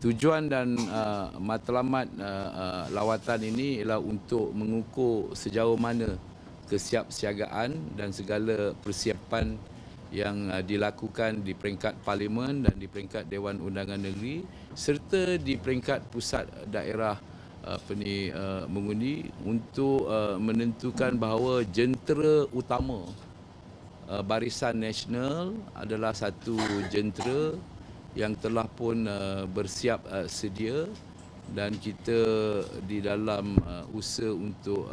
Tujuan dan matlamat lawatan ini ialah untuk mengukur sejauh mana kesiapsiagaan dan segala persiapan yang dilakukan di peringkat Parlimen dan di peringkat Dewan Undangan Negeri serta di peringkat pusat daerah mengundi untuk menentukan bahawa jentera utama Barisan Nasional adalah satu jentera yang telah pun bersiap sedia, dan kita di dalam usaha untuk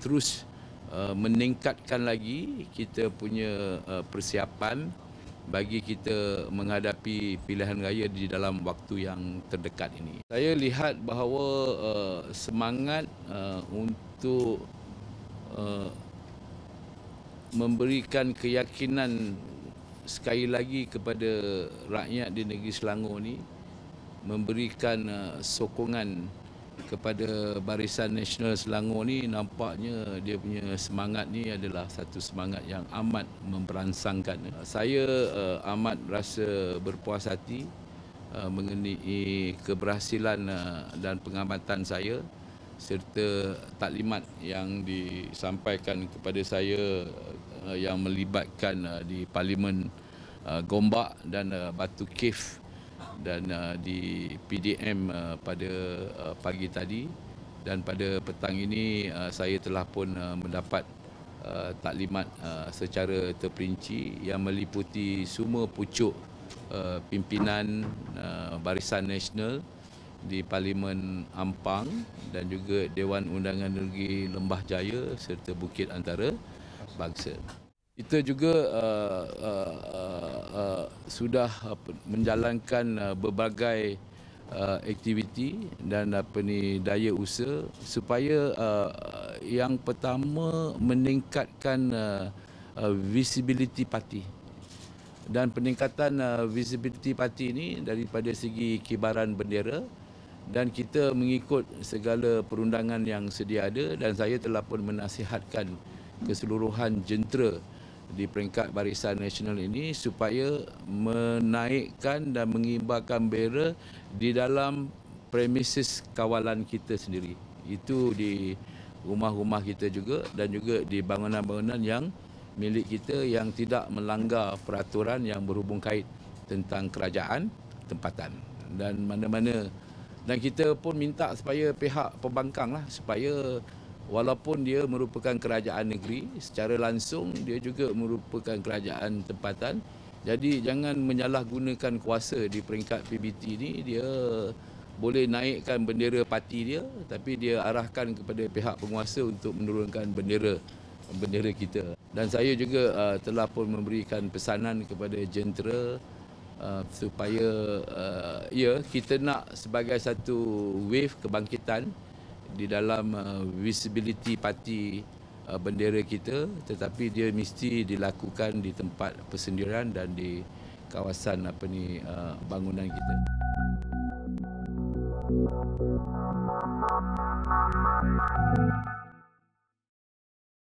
terus meningkatkan lagi kita punya persiapan bagi kita menghadapi pilihan raya di dalam waktu yang terdekat ini. Saya lihat bahawa semangat untuk memberikan keyakinan sekali lagi kepada rakyat di negeri Selangor ni, memberikan sokongan kepada Barisan Nasional Selangor ni, nampaknya dia punya semangat ni adalah satu semangat yang amat memberansangkan. Saya amat rasa berpuas hati mengenai keberhasilan dan pengamatan saya serta taklimat yang disampaikan kepada saya yang melibatkan di Parlimen Gombak dan Batu Cave dan di PDM pada pagi tadi, dan pada petang ini saya telah pun mendapat taklimat secara terperinci yang meliputi semua pucuk pimpinan Barisan Nasional di Parlimen Ampang dan juga Dewan Undangan Negeri Lembah Jaya serta Bukit Antara Bangsa. Kita juga sudah menjalankan berbagai aktiviti dan daya usaha supaya yang pertama meningkatkan visibility parti. Dan peningkatan visibility parti ini daripada segi kibaran bendera, dan kita mengikut segala perundangan yang sedia ada, dan saya telah pun menasihatkan keseluruhan jentera di peringkat Barisan Nasional ini supaya menaikkan dan mengibarkan bendera di dalam premises kawalan kita sendiri. Itu di rumah-rumah kita juga dan juga di bangunan-bangunan yang milik kita yang tidak melanggar peraturan yang berhubung kait tentang kerajaan tempatan dan mana-mana. Dan kita pun minta supaya pihak pembangkang supaya walaupun dia merupakan kerajaan negeri, secara langsung dia juga merupakan kerajaan tempatan. Jadi jangan menyalahgunakan kuasa di peringkat PBT ini. Dia boleh naikkan bendera parti dia, tapi dia arahkan kepada pihak penguasa untuk menurunkan bendera kita. Dan saya juga telah pun memberikan pesanan kepada jentera supaya kita nak sebagai satu wave kebangkitan di dalam visibility parti bendera kita, tetapi dia mesti dilakukan di tempat persendirian dan di kawasan bangunan kita.